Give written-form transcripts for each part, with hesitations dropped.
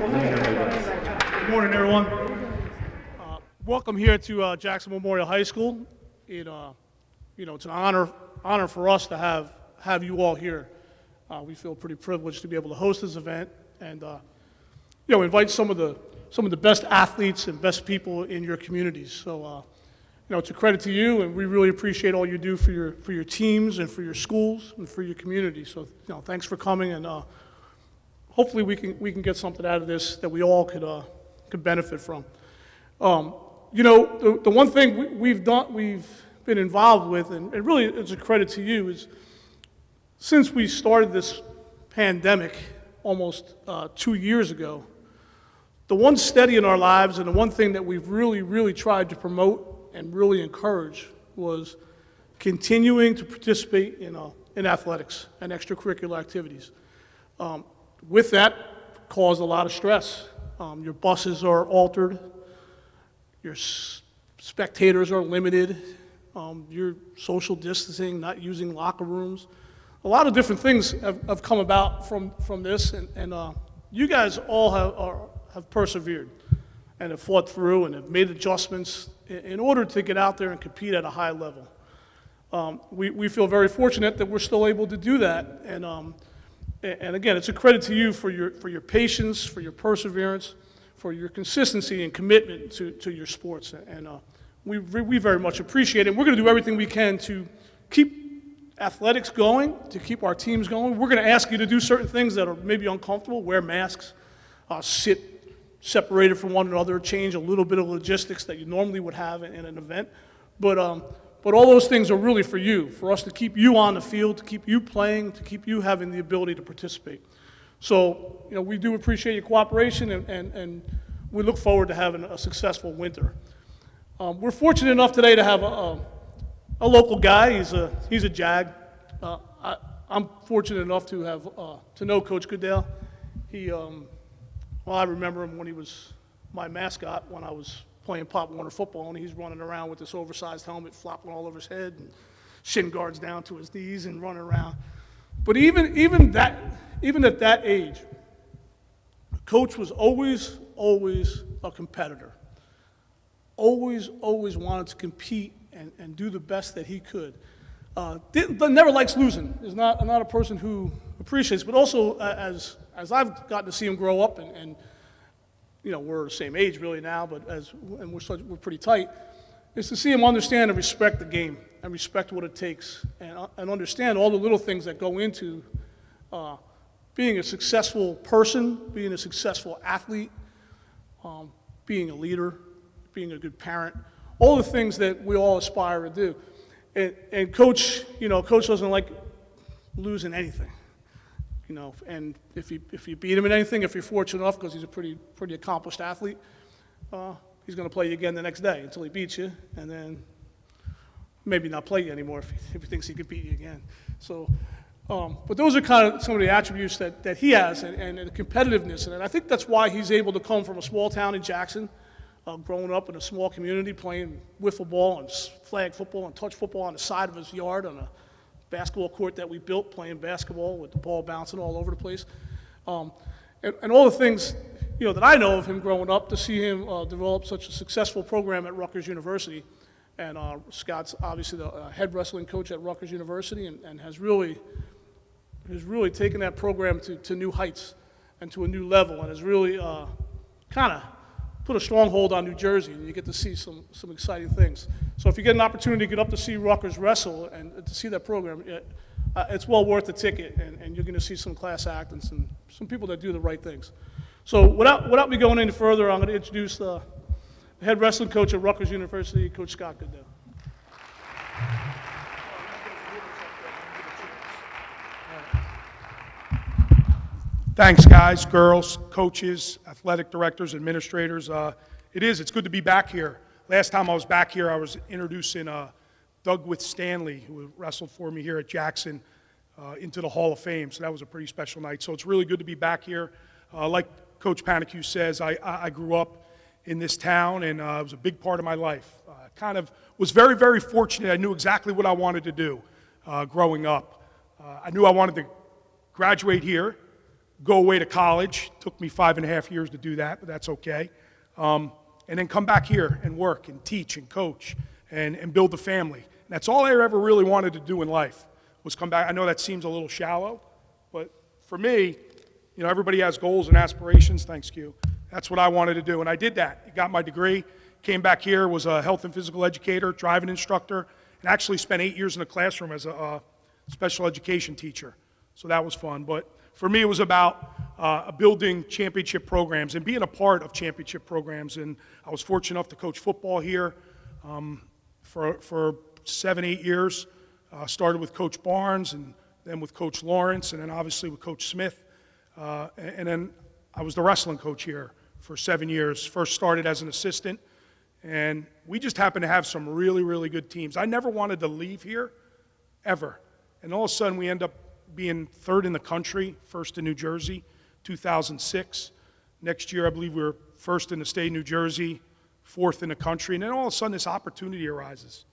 Good morning, everyone. Welcome here to Jackson Memorial High School. It's an honor for us to have you all here. We feel pretty privileged to be able to host this event and invite some of the best athletes and best people in your communities. So it's a credit to you, and we really appreciate all you do for your teams and for your schools and for your community. So thanks for coming, and hopefully we can get something out of this that we all could benefit from. The one thing we've been involved with, and really it's a credit to you, is since we started this pandemic almost 2 years ago, the one steady in our lives and the one thing that we've really tried to promote and really encourage was continuing to participate in athletics and extracurricular activities. With that caused a lot of stress. Your buses are altered, your spectators are limited, your social distancing, not using locker rooms. A lot of different things have come about from this, and you guys all have persevered and have fought through and have made adjustments in order to get out there and compete at a high level. We feel very fortunate that we're still able to do that, and again, it's a credit to you for your patience, for your perseverance, for your consistency and commitment to your sports, and we very much appreciate it. We're going to do everything we can to keep athletics going, to keep our teams going. We're going to ask you to do certain things that are maybe uncomfortable, wear masks, sit separated from one another, change a little bit of logistics that you normally would have in an event. But all those things are really for you, for us to keep you on the field, to keep you playing, to keep you having the ability to participate. So, we do appreciate your cooperation, and we look forward to having a successful winter. We're fortunate enough today to have a local guy. He's a Jag. I'm fortunate enough to have to know Coach Goodale. I remember him when he was my mascot when I was playing Pop Warner football, and he's running around with this oversized helmet flopping all over his head and shin guards down to his knees and running around. But even at that age, Coach was always a competitor. Always wanted to compete and do the best that he could. Never likes losing. Is not a person who appreciates, but also as I've gotten to see him grow up, and we're the same age really now, but we're pretty tight, is to see him understand and respect the game and respect what it takes and understand all the little things that go into being a successful person, being a successful athlete, being a leader, being a good parent, all the things that we all aspire to do. And Coach doesn't like losing anything. And if you beat him in anything, if you're fortunate enough, because he's a pretty accomplished athlete, he's going to play you again the next day until he beats you, and then maybe not play you anymore if he thinks he can beat you again. So, but those are kind of some of the attributes that he has, and the competitiveness, and I think that's why he's able to come from a small town in Jackson, growing up in a small community, playing wiffle ball and flag football and touch football on the side of his yard on a basketball court that we built, playing basketball with the ball bouncing all over the place. And all the things that I know of him growing up, to see him develop such a successful program at Rutgers University. And Scott's obviously the head wrestling coach at Rutgers University, and has really taken that program to new heights and to a new level, and has really kind of put a stronghold on New Jersey, and you get to see some exciting things. So if you get an opportunity to get up to see Rutgers wrestle and to see that program, it's well worth the ticket, and you're going to see some class act and some people that do the right things. So without me going any further, I'm going to introduce the head wrestling coach at Rutgers University, Coach Scott Goodale. Thanks, guys, girls, coaches, athletic directors, administrators. It's good to be back here. Last time I was back here, I was introducing Doug With Stanley, who wrestled for me here at Jackson, into the Hall of Fame. So that was a pretty special night. So it's really good to be back here. Like Coach Panicu says, I grew up in this town, and it was a big part of my life. Kind of was very, very fortunate. I knew exactly what I wanted to do growing up. I knew I wanted to graduate here, go away to college. Took me 5.5 years to do that, but that's okay. And then come back here and work and teach and coach and build a family. And that's all I ever really wanted to do in life, was come back. I know that seems a little shallow, but for me, you know, everybody has goals and aspirations. Thanks, Q. That's what I wanted to do, and I did that. Got my degree, came back here, was a health and physical educator, driving instructor, and actually spent 8 years in the classroom as a special education teacher. So that was fun. But for me, it was about building championship programs and being a part of championship programs. And I was fortunate enough to coach football here for 7-8 years. Started with Coach Barnes, and then with Coach Lawrence, and then obviously with Coach Smith. And then I was the wrestling coach here for 7 years. First started as an assistant, and we just happened to have some really, really good teams. I never wanted to leave here, ever. And all of a sudden, we end up being third in the country, first in New Jersey, 2006. Next year, I believe we were first in the state of New Jersey, fourth in the country. And then all of a sudden, this opportunity arises.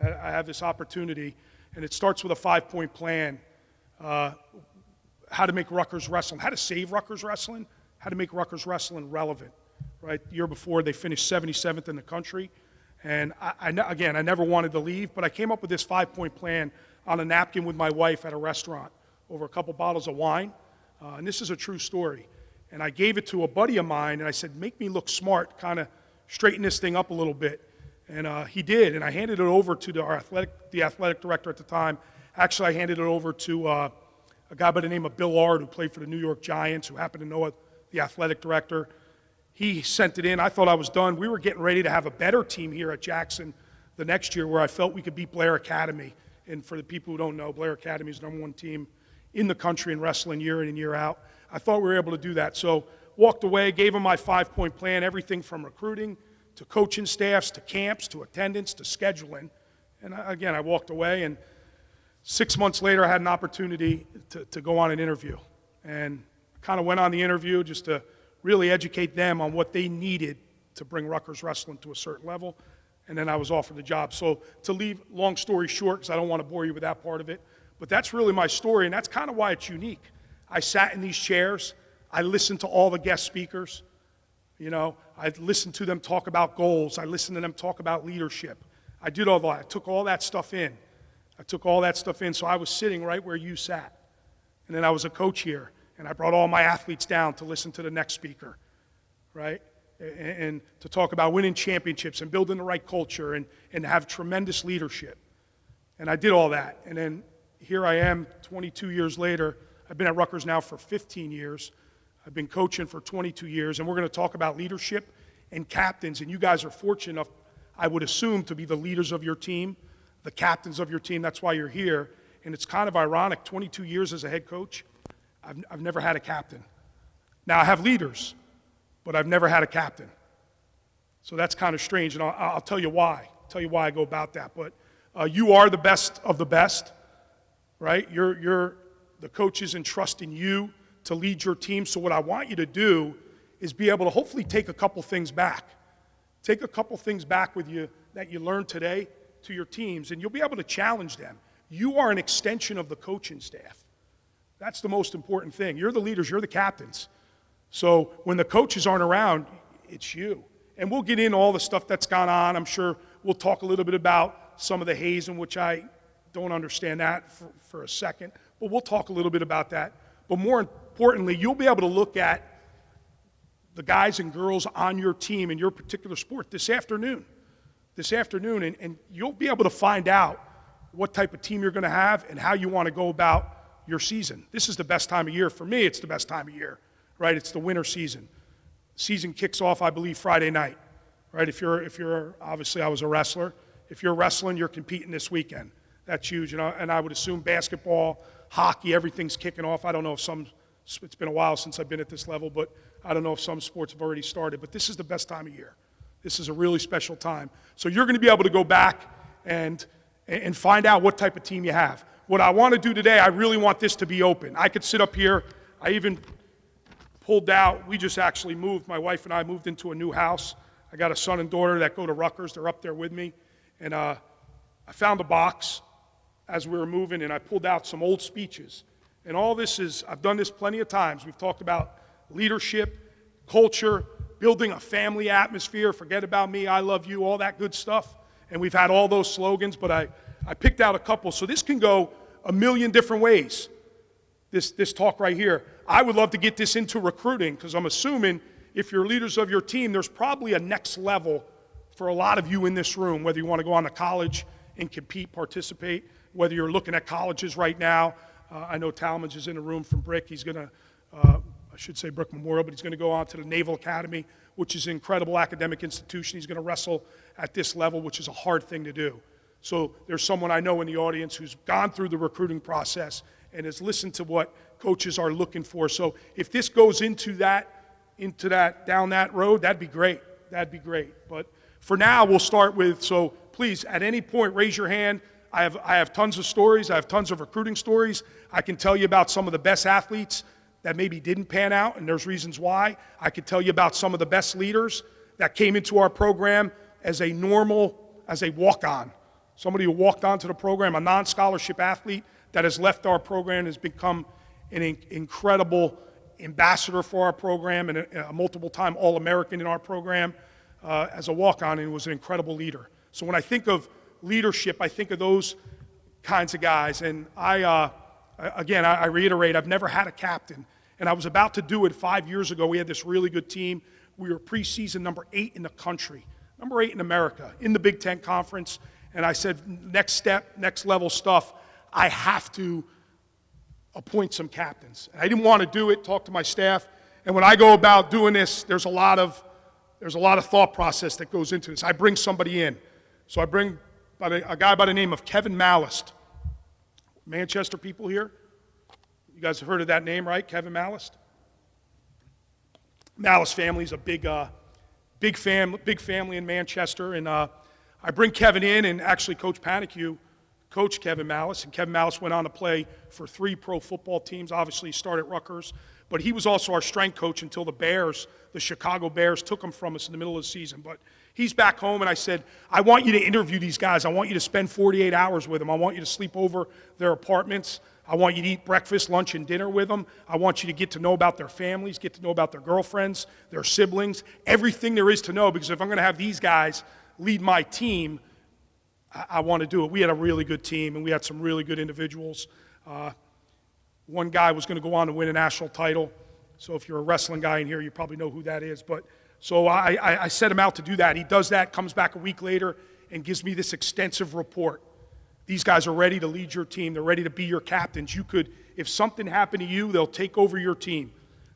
I have this opportunity, and it starts with a 5-point plan. How to make Rutgers wrestling, how to save Rutgers wrestling, how to make Rutgers wrestling relevant, right? The year before, they finished 77th in the country. And I never wanted to leave, but I came up with this 5-point plan on a napkin with my wife at a restaurant over a couple bottles of wine. And this is a true story. And I gave it to a buddy of mine, and I said, make me look smart, kind of straighten this thing up a little bit. And he did, and I handed it over to the athletic director at the time. Actually, I handed it over to a guy by the name of Bill Ard, who played for the New York Giants, who happened to know the athletic director. He sent it in. I thought I was done. We were getting ready to have a better team here at Jackson the next year, where I felt we could beat Blair Academy. And for the people who don't know, Blair Academy is the #1 team in the country in wrestling year in and year out. I thought we were able to do that. So walked away, gave him my 5-point plan, everything from recruiting to coaching staffs to camps to attendance to scheduling. And I walked away, and 6 months later, I had an opportunity to go on an interview. And kind of went on the interview just to really educate them on what they needed to bring Rutgers wrestling to a certain level. And then I was offered the job. So to leave long story short, because I don't want to bore you with that part of it, but that's really my story, and that's kind of why it's unique. I sat in these chairs. I listened to all the guest speakers. You know, I listened to them talk about goals. I listened to them talk about leadership. I did all that. I took all that stuff in. So I was sitting right where you sat. And then I was a coach here, and I brought all my athletes down to listen to the next speaker, right? And to talk about winning championships and building the right culture and have tremendous leadership. And I did all that. And then here I am 22 years later. I've been at Rutgers now for 15 years. I've been coaching for 22 years, and we're going to talk about leadership and captains. And you guys are fortunate enough, I would assume, to be the leaders of your team, the captains of your team. That's why you're here. And it's kind of ironic, 22 years as a head coach, I've never had a captain. Now, I have leaders, but I've never had a captain. So that's kind of strange, and I'll tell you why. I go about that. But you are the best of the best, right? You're the coaches entrusting you to lead your team. So what I want you to do is be able to hopefully take a couple things back. Take a couple things back with you that you learned today to your teams, and you'll be able to challenge them. You are an extension of the coaching staff. That's the most important thing. You're the leaders, you're the captains. So when the coaches aren't around, it's you. And we'll get into all the stuff that's gone on. I'm sure we'll talk a little bit about some of the hazing, which I don't understand that for a second. But we'll talk a little bit about that. But more importantly, you'll be able to look at the guys and girls on your team in your particular sport this afternoon, and you'll be able to find out what type of team you're going to have and how you want to go about your season. This is the best time of year. For me, it's the best time of year, right? It's the winter season. Season kicks off, I believe, Friday night, right? If you're obviously, I was a wrestler. If you're wrestling, you're competing this weekend. That's huge, and I would assume basketball, hockey, everything's kicking off. I don't know if it's been a while since I've been at this level, but I don't know if some sports have already started. But this is the best time of year. This is a really special time. So you're going to be able to go back and find out what type of team you have. What I want to do today, I really want this to be open. I could sit up here. I even pulled out. We just actually moved. My wife and I moved into a new house. I got a son and daughter that go to Rutgers. They're up there with me. And I found a box as we were moving, and I pulled out some old speeches. And all this is, I've done this plenty of times. We've talked about leadership, culture, building a family atmosphere, forget about me, I love you, all that good stuff. And we've had all those slogans, but I picked out a couple. So this can go a million different ways, this talk right here. I would love to get this into recruiting, because I'm assuming if you're leaders of your team, there's probably a next level for a lot of you in this room, whether you want to go on to college and compete, participate, whether you're looking at colleges right now. I know Talmadge is in the room from Brick. He's going to, I should say Brick Memorial, but he's going to go on to the Naval Academy, which is an incredible academic institution. He's going to wrestle at this level, which is a hard thing to do. So there's someone I know in the audience who's gone through the recruiting process and has listened to what coaches are looking for. So if this goes into that, down that road, that'd be great. That'd be great. But for now, we'll start with, so please, at any point, raise your hand. I have tons of stories. I have tons of recruiting stories. I can tell you about some of the best athletes that maybe didn't pan out, and there's reasons why. I could tell you about some of the best leaders that came into our program as a walk-on. Somebody who walked onto the program, a non-scholarship athlete that has left our program and has become an incredible ambassador for our program and a multiple-time All-American in our program as a walk-on, and was an incredible leader. So when I think of leadership, I think of those kinds of guys. And I reiterate, I've never had a captain. And I was about to do it 5 years ago. We had this really good team. We were preseason number 8 in the country, number 8 in America, in the Big Ten Conference. And I said, next step, next level stuff, I have to appoint some captains. And I didn't want to do it, talk to my staff. And when I go about doing this, there's a lot of thought process that goes into this. I bring somebody in. So I bring a guy by the name of Kevin Mallist. Manchester people here? You guys have heard of that name, right? Kevin Mallist? Mallist family is a big family in Manchester. And I bring Kevin in, and actually Coach Panicu coached Kevin Mallist. And Kevin Mallist went on to play for 3 pro football teams. Obviously, he started at Rutgers. But he was also our strength coach until the Chicago Bears took him from us in the middle of the season. But he's back home, and I said, I want you to interview these guys. I want you to spend 48 hours with them. I want you to sleep over their apartments. I want you to eat breakfast, lunch, and dinner with them. I want you to get to know about their families, get to know about their girlfriends, their siblings, everything there is to know, because if I'm going to have these guys lead my team, I want to do it. We had a really good team, and we had some really good individuals. One guy was going to go on to win a national title. So if you're a wrestling guy in here, you probably know who that is. But so I set him out to do that. He does that, comes back a week later, and gives me this extensive report. These guys are ready to lead your team. They're ready to be your captains. You could, if something happened to you, they'll take over your team.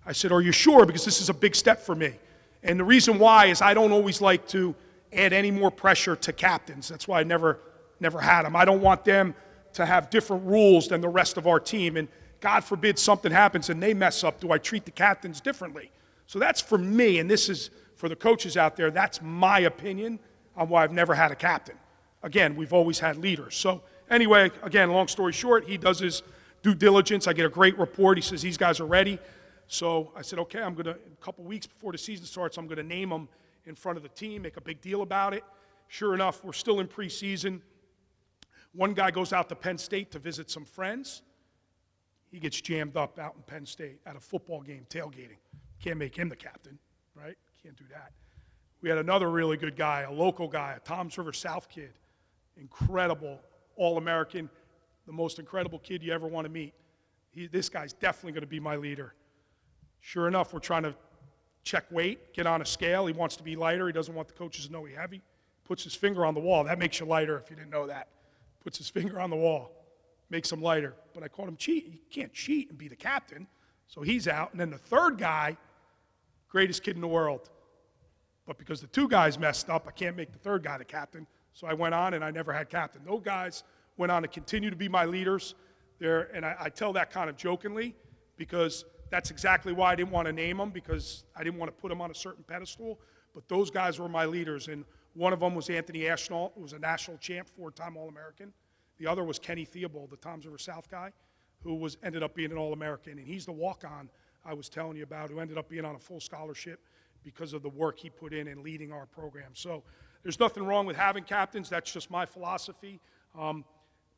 I said, are you sure? Because this is a big step for me. And the reason why is I don't always like to add any more pressure to captains. That's why I never had them. I don't want them to have different rules than the rest of our team. And God forbid something happens and they mess up. Do I treat the captains differently? So that's for me, and this is for the coaches out there. That's my opinion on why I've never had a captain. Again, we've always had leaders. So anyway, again, long story short, he does his due diligence. I get a great report. He says these guys are ready. So I said, okay, I'm going to, a couple weeks before the season starts, I'm going to name them in front of the team, make a big deal about it. Sure enough, we're still in preseason. One guy goes out to Penn State to visit some friends. He gets jammed up out in Penn State at a football game, tailgating. Can't make him the captain, right? Can't do that. We had another really good guy, a local guy, a Toms River South kid. Incredible, All-American, the most incredible kid you ever want to meet. This guy's definitely going to be my leader. Sure enough, we're trying to check weight, get on a scale. He wants to be lighter. He doesn't want the coaches to know he's heavy. Puts his finger on the wall. That makes you lighter if you didn't know that. Puts his finger on the wall. Makes him lighter. But I called him cheat. You can't cheat and be the captain. So he's out. And then the third guy, greatest kid in the world. But because the 2 guys messed up, I can't make the third guy the captain. So I went on and I never had captain. Those guys went on to continue to be my leaders. And I tell that kind of jokingly because that's exactly why I didn't want to name them, because I didn't want to put them on a certain pedestal. But those guys were my leaders. And one of them was Anthony Ashnault, who was a national champ, 4-time All-American. The other was Kenny Theobald, the Toms River South guy, who ended up being an All-American. And he's the walk-on I was telling you about, who ended up being on a full scholarship because of the work he put in leading our program. So there's nothing wrong with having captains. That's just my philosophy.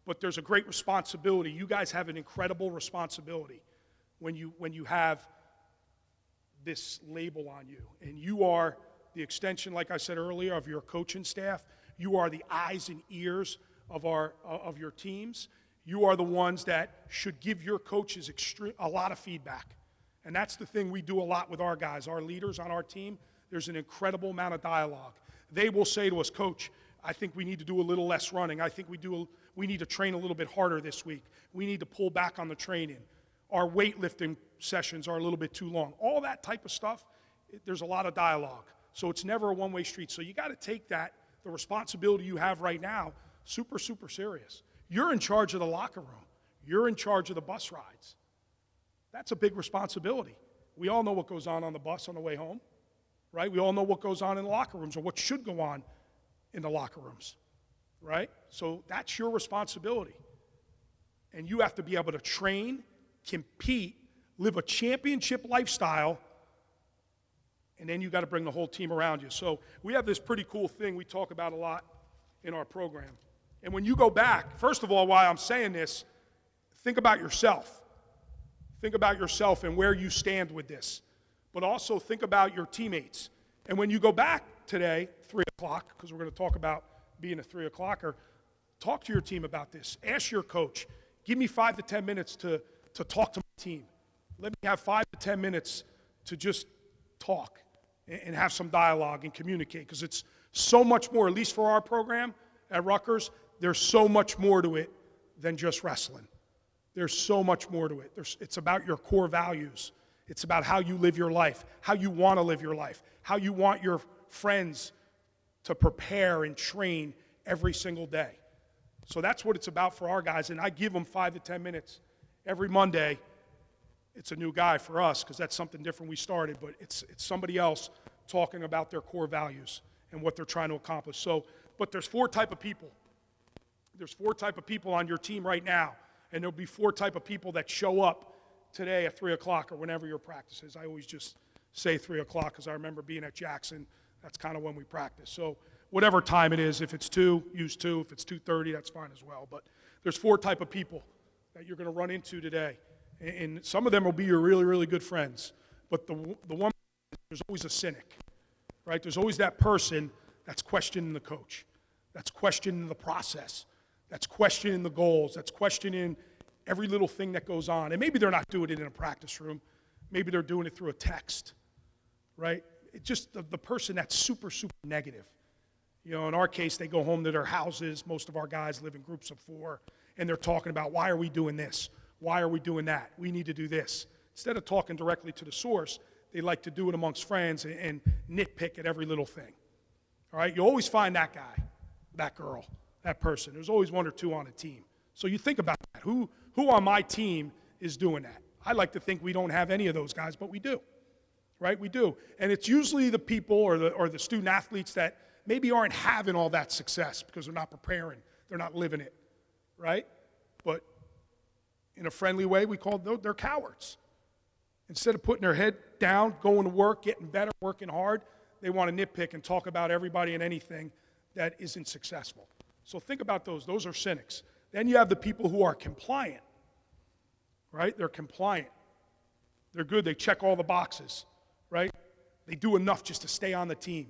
but there's a great responsibility. You guys have an incredible responsibility when you have this label on you. And you are the extension, like I said earlier, of your coaching staff. You are the eyes and ears of your teams. You are the ones that should give your coaches a lot of feedback. And that's the thing we do a lot with our guys, our leaders on our team. There's an incredible amount of dialogue. They will say to us, Coach, I think we need to do a little less running. I think we need to train a little bit harder this week. We need to pull back on the training. Our weightlifting sessions are a little bit too long. All that type of stuff, there's a lot of dialogue. So it's never a one-way street. So you got to take that, the responsibility you have right now, super, super serious. You're in charge of the locker room. You're in charge of the bus rides. That's a big responsibility. We all know what goes on the bus on the way home, right? We all know what goes on in the locker rooms or what should go on in the locker rooms, right? So that's your responsibility. And you have to be able to train, compete, live a championship lifestyle, and then you got to bring the whole team around you. So we have this pretty cool thing we talk about a lot in our program. And when you go back, first of all, why I'm saying this, think about yourself. Think about yourself and where you stand with this. But also think about your teammates. And when you go back today, 3 o'clock, because we're going to talk about being a 3 o'clocker, talk to your team about this. Ask your coach, give me 5 to 10 minutes to talk to my team. Let me have 5 to 10 minutes to just talk and have some dialogue and communicate, because it's so much more, at least for our program at Rutgers, there's so much more to it than just wrestling. There's so much more to it. It's about your core values. It's about how you live your life, how you want to live your life, how you want your friends to prepare and train every single day. So that's what it's about for our guys, and I give them 5 to 10 minutes every Monday. It's a new guy for us because that's something different we started, but it's somebody else talking about their core values and what they're trying to accomplish. So, but there's 4 type of people. There's 4 type of people on your team right now, and there'll be 4 type of people that show up today at 3 o'clock or whenever your practice is. I always just say 3 o'clock because I remember being at Jackson. That's kind of when we practice. So whatever time it is, if it's 2, use 2. If it's 2:30, that's fine as well. But there's 4 type of people that you're going to run into today. And some of them will be your really, really good friends. But the one, there's always a cynic, right? There's always that person that's questioning the coach, that's questioning the process, that's questioning the goals, that's questioning every little thing that goes on. And maybe they're not doing it in a practice room. Maybe they're doing it through a text, right? It's just the person that's super, super negative. You know, in our case, they go home to their houses. Most of our guys live in groups of 4, and they're talking about, why are we doing this? Why are we doing that? We need to do this. Instead of talking directly to the source, they like to do it amongst friends and nitpick at every little thing. All right? You always find that guy, that girl, that person. There's always 1 or 2 on a team. So you think about that. Who on my team is doing that? I like to think we don't have any of those guys, but we do. Right? We do. And it's usually the people or the student athletes that maybe aren't having all that success because they're not preparing. They're not living it. Right? But in a friendly way, we call them, they're cowards. Instead of putting their head down, going to work, getting better, working hard, they want to nitpick and talk about everybody and anything that isn't successful. So think about those. Those are cynics. Then you have the people who are compliant, right? They're compliant. They're good. They check all the boxes, right? They do enough just to stay on the team.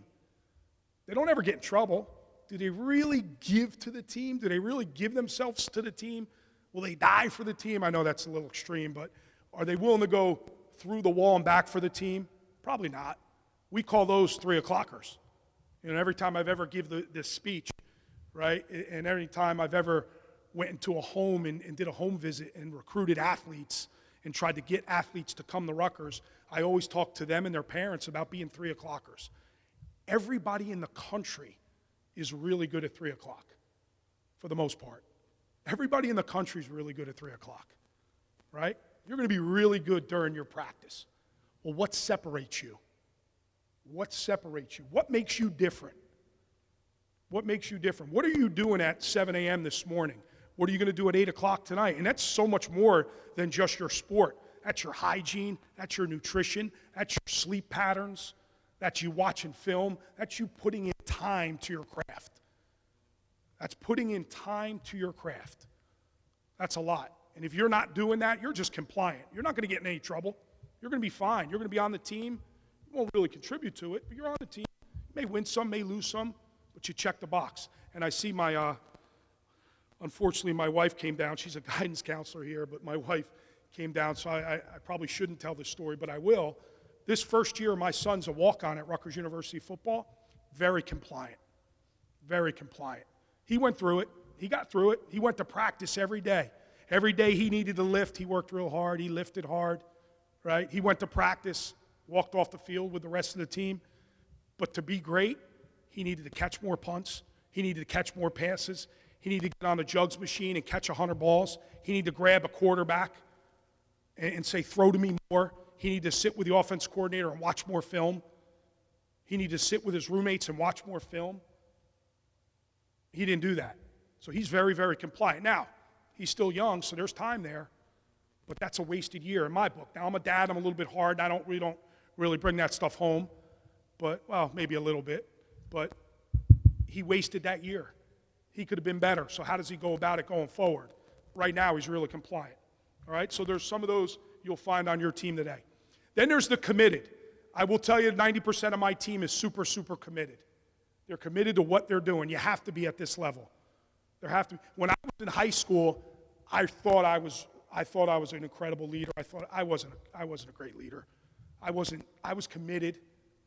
They don't ever get in trouble. Do they really give to the team? Do they really give themselves to the team? Will they die for the team? I know that's a little extreme, but are they willing to go through the wall and back for the team? Probably not. We call those 3 o'clockers. You know, every time I've ever give this speech, right, and every time I've ever went into a home and did a home visit and recruited athletes and tried to get athletes to come to Rutgers, I always talk to them and their parents about being 3 o'clockers. Everybody in the country is really good at 3 o'clock, for the most part. Everybody in the country is really good at 3 o'clock, right? You're going to be really good during your practice. Well, what separates you? What separates you? What makes you different? What makes you different? What are you doing at 7 a.m. this morning? What are you going to do at 8 o'clock tonight? And that's so much more than just your sport. That's your hygiene. That's your nutrition. That's your sleep patterns. That's you watching film. That's you putting in time to your craft. That's putting in time to your craft. That's a lot. And if you're not doing that, you're just compliant. You're not going to get in any trouble. You're going to be fine. You're going to be on the team. You won't really contribute to it, but you're on the team. You may win some, may lose some, but you check the box. And I see unfortunately, my wife came down. She's a guidance counselor here, but my wife came down, so I probably shouldn't tell this story, but I will. This first year, my son's a walk-on at Rutgers University football. Very compliant. Very compliant. He went through it. He got through it. He went to practice every day. Every day he needed to lift. He worked real hard. He lifted hard, right? He went to practice, walked off the field with the rest of the team. But to be great, he needed to catch more punts. He needed to catch more passes. He needed to get on the jugs machine and catch 100 balls. He needed to grab a quarterback and say, throw to me more. He needed to sit with the offense coordinator and watch more film. He needed to sit with his roommates and watch more film. He didn't do that. So he's very, very compliant. Now, he's still young, so there's time there, but that's a wasted year in my book. Now, I'm a dad. I'm a little bit hard. We don't really bring that stuff home, but, well, maybe a little bit. But he wasted that year. He could have been better. So how does he go about it going forward? Right now, he's really compliant. All right? So there's some of those you'll find on your team today. Then there's the committed. I will tell you 90% of my team is super, super committed. They're committed to what they're doing. You have to be at this level. There have to. When I was in high school, I thought I was an incredible leader. I thought I wasn't a great leader. I was committed,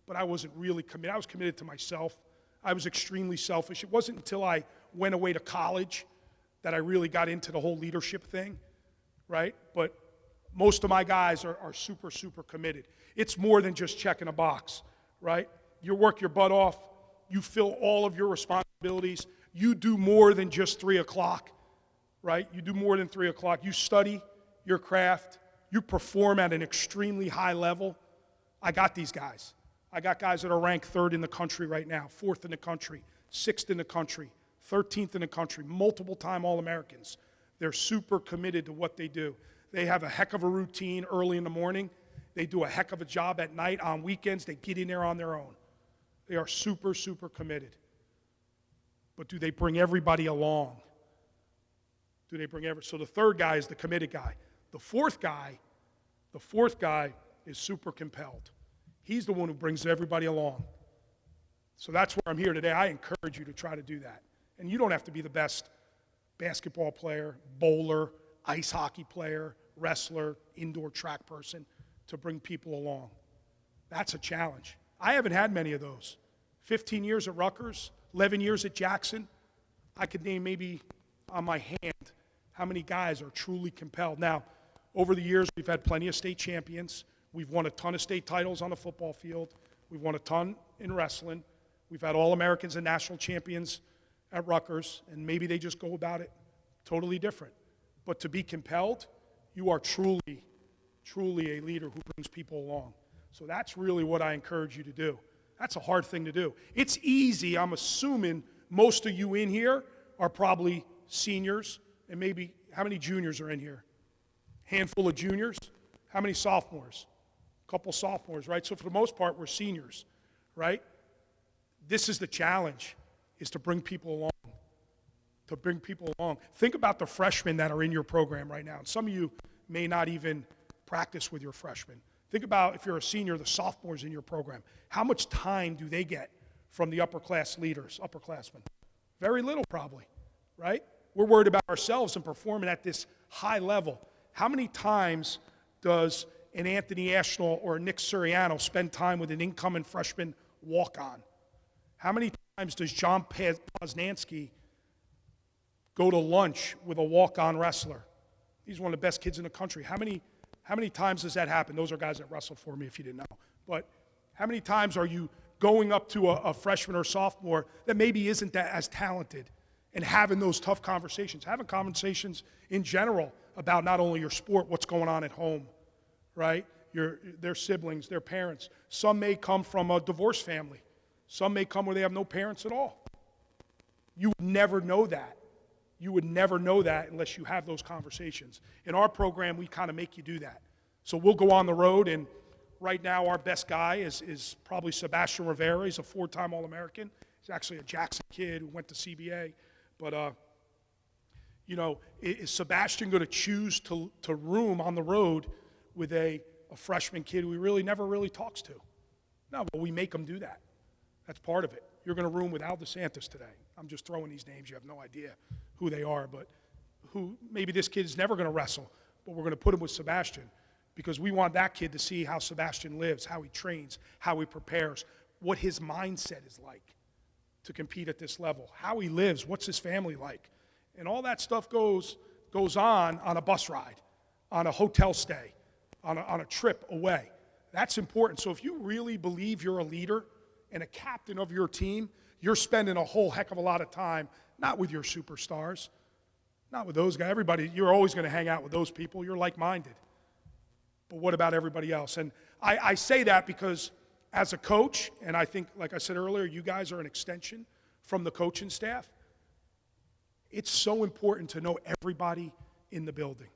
but I wasn't really committed. I was committed to myself. I was extremely selfish. It wasn't until I went away to college that I really got into the whole leadership thing, right? But most of my guys are super, super committed. It's more than just checking a box, right? You work your butt off. You fill all of your responsibilities. You do more than just 3 o'clock, right? You do more than 3 o'clock. You study your craft. You perform at an extremely high level. I got these guys. I got guys that are ranked 3rd in the country right now, 4th in the country, 6th in the country, 13th in the country, multiple-time All-Americans. They're super committed to what they do. They have a heck of a routine early in the morning. They do a heck of a job at night. On weekends, they get in there on their own. They are super, super committed. But do they bring everybody along? So the third guy is the committed guy. The fourth guy is super compelled. He's the one who brings everybody along. So that's where I'm here today. I encourage you to try to do that. And you don't have to be the best basketball player, bowler, ice hockey player, wrestler, indoor track person to bring people along. That's a challenge. I haven't had many of those. 15 years at Rutgers, 11 years at Jackson. I could name maybe on my hand how many guys are truly compelled. Now, over the years, we've had plenty of state champions. We've won a ton of state titles on the football field. We've won a ton in wrestling. We've had All-Americans and national champions at Rutgers, and maybe they just go about it totally different. But to be compelled, you are truly, truly a leader who brings people along. So that's really what I encourage you to do. That's a hard thing to do. It's easy. I'm assuming most of you in here are probably seniors, and maybe how many juniors are in here? Handful of juniors. How many sophomores? A couple sophomores, right? So for the most part, we're seniors, right? This is the challenge, is to bring people along. To bring people along. Think about the freshmen that are in your program right now. And some of you may not even practice with your freshmen. Think about, if you're a senior, the sophomores in your program. How much time do they get from the upperclassmen? Very little, probably, right? We're worried about ourselves and performing at this high level. How many times does an Anthony Ashnault or a Nick Suriano spend time with an incoming freshman walk-on? How many times does John Poznansky go to lunch with a walk-on wrestler? He's one of the best kids in the country. How many times does that happen? Those are guys that wrestled for me, if you didn't know. But how many times are you going up to a freshman or sophomore that maybe isn't that as talented and having those tough conversations, having conversations in general about not only your sport, what's going on at home, right? Their siblings, their parents. Some may come from a divorced family. Some may come where they have no parents at all. You would never know that. You would never know that unless you have those conversations. In our program, we kind of make you do that. So we'll go on the road, and right now our best guy is probably Sebastian Rivera. He's a 4-time All-American. He's actually a Jackson kid who went to CBA. But, Is Sebastian going to choose to room on the road with a freshman kid who he really never really talks to? No, but we make him do that. That's part of it. You're going to room with Al DeSantis today. I'm just throwing these names. You have no idea who they are, but maybe this kid is never going to wrestle, but we're going to put him with Sebastian because we want that kid to see how Sebastian lives, how he trains, how he prepares, what his mindset is like to compete at this level, how he lives, what's his family like. And all that stuff goes on a bus ride, on a hotel stay, on a trip away. That's important. So if you really believe you're a leader and a captain of your team, you're spending a whole heck of a lot of time, not with your superstars, not with those guys. Everybody, you're always going to hang out with those people. You're like-minded. But what about everybody else? And I say that because as a coach, and I think, like I said earlier, you guys are an extension from the coaching staff, it's so important to know everybody in the building.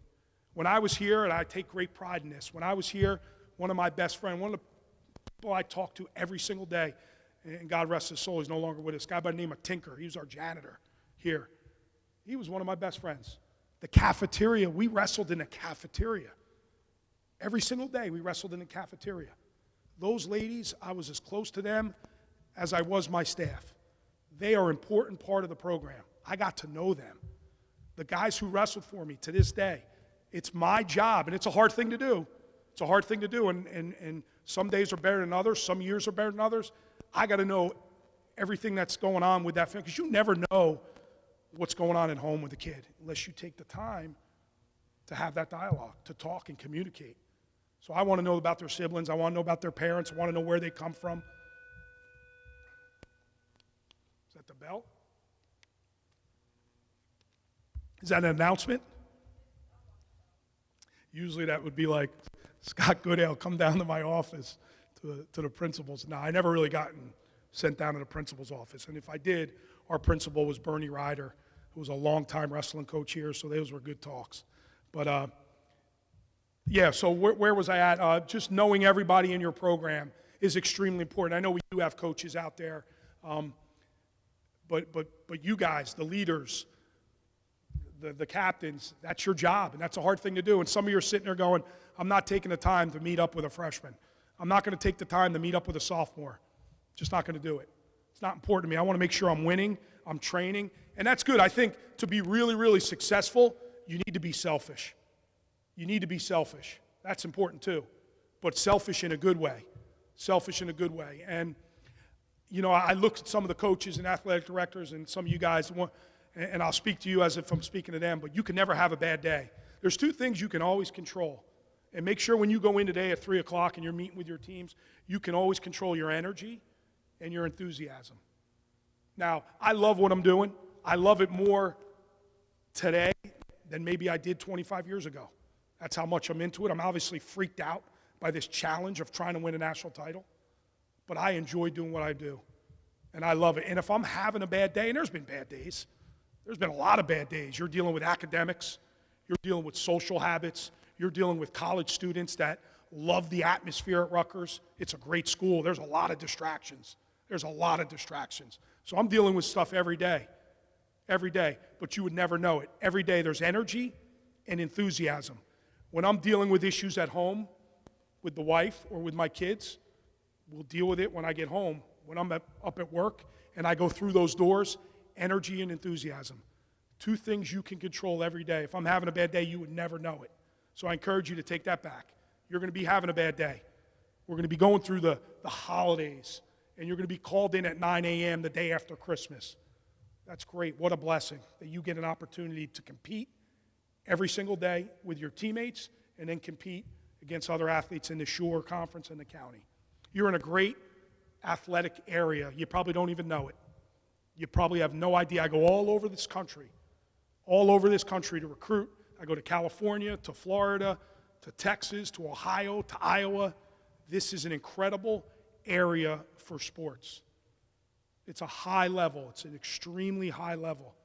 When I was here, and I take great pride in this, when I was here, one of my best friends, one of the people I talked to every single day, and God rest his soul, he's no longer with us, a guy by the name of Tinker. He was our janitor here. He was one of my best friends. The cafeteria, we wrestled in a cafeteria. Every single day we wrestled in the cafeteria. Those ladies, I was as close to them as I was my staff. They are an important part of the program. I got to know them. The guys who wrestled for me to this day, it's my job, and it's a hard thing to do. It's a hard thing to do, and some days are better than others. Some years are better than others. I got to know everything that's going on with that family, because you never know what's going on at home with the kid unless you take the time to have that dialogue, to talk and communicate. So I want to know about their siblings. I want to know about their parents. I want to know where they come from. Is that the bell? Is that an announcement? Usually that would be like, Scott Goodale, come down to my office, to the principal's. No, I never really gotten sent down to the principal's office. And if I did, our principal was Bernie Ryder, who was a longtime wrestling coach here, so those were good talks. But, yeah, so where was I at? Just knowing everybody in your program is extremely important. I know we do have coaches out there, but you guys, the leaders, the captains, that's your job, and that's a hard thing to do. And some of you are sitting there going, I'm not taking the time to meet up with a freshman. I'm not going to take the time to meet up with a sophomore. Just not going to do it. It's not important to me. I want to make sure I'm winning, I'm training, and that's good. I think to be really, really successful, you need to be selfish. You need to be selfish. That's important too, but selfish in a good way. Selfish in a good way. And, I look at some of the coaches and athletic directors and some of you guys, and I'll speak to you as if I'm speaking to them, but you can never have a bad day. There's two things you can always control. And make sure when you go in today at 3 o'clock and you're meeting with your teams, you can always control your energy and your enthusiasm. Now, I love what I'm doing. I love it more today than maybe I did 25 years ago. That's how much I'm into it. I'm obviously freaked out by this challenge of trying to win a national title, but I enjoy doing what I do, and I love it. And if I'm having a bad day, and there's been bad days, there's been a lot of bad days. You're dealing with academics, you're dealing with social habits, you're dealing with college students that love the atmosphere at Rutgers. It's a great school. There's a lot of distractions. There's a lot of distractions. So I'm dealing with stuff every day, but you would never know it. Every day there's energy and enthusiasm. When I'm dealing with issues at home with the wife or with my kids, we'll deal with it when I get home. When I'm up at work and I go through those doors, energy and enthusiasm. Two things you can control every day. If I'm having a bad day, you would never know it. So I encourage you to take that back. You're going to be having a bad day. We're going to be going through the holidays, and you're going to be called in at 9 a.m. the day after Christmas. That's great. What a blessing that you get an opportunity to compete every single day with your teammates and then compete against other athletes in the Shore Conference and the county. You're in a great athletic area. You probably don't even know it. You probably have no idea. I go all over this country to recruit. I go to California, to Florida, to Texas, to Ohio, to Iowa. This is an incredible area for sports. It's a high level. It's an extremely high level.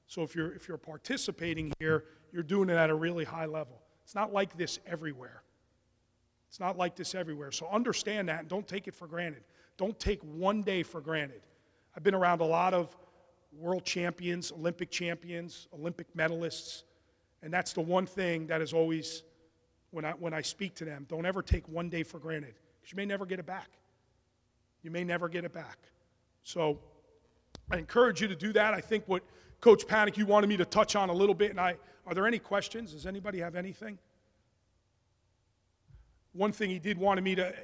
So if you're participating here, you're doing it at a really high level. It's not like this everywhere. It's not like this everywhere. So understand that and don't take it for granted. Don't take one day for granted. I've been around a lot of world champions, Olympic medalists. And that's the one thing that is always, when I speak to them, don't ever take one day for granted, because you may never get it back. You may never get it back. So I encourage you to do that. I think what Coach Panic, you wanted me to touch on a little bit, and are there any questions? Does anybody have anything? One thing he did wanted me to,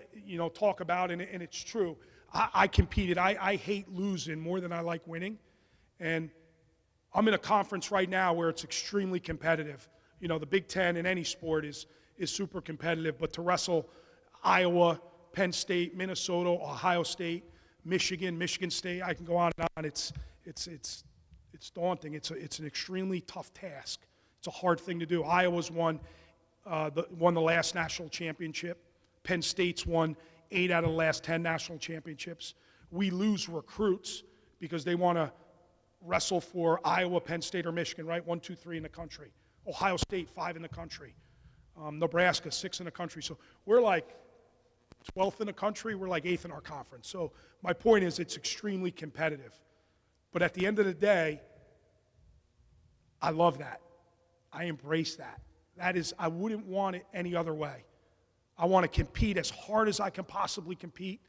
talk about, and it's true. I competed. I hate losing more than I like winning. And I'm in a conference right now where it's extremely competitive. The Big Ten in any sport is super competitive. But to wrestle Iowa, Penn State, Minnesota, Ohio State, Michigan State, I can go on and on. It's daunting. It's an extremely tough task. It's a hard thing to do. Iowa's won the last national championship. Penn State's won 8 out of the last 10 national championships. We lose recruits because they want to wrestle for Iowa, Penn State, or Michigan, right? 1, 2, 3 in the country. Ohio State, 5 in the country. Nebraska, 6 in the country. So we're like 12th in the country. We're like 8th in our conference. So my point is it's extremely competitive. But at the end of the day, I love that. I embrace that. I wouldn't want it any other way. I want to compete as hard as I can possibly compete,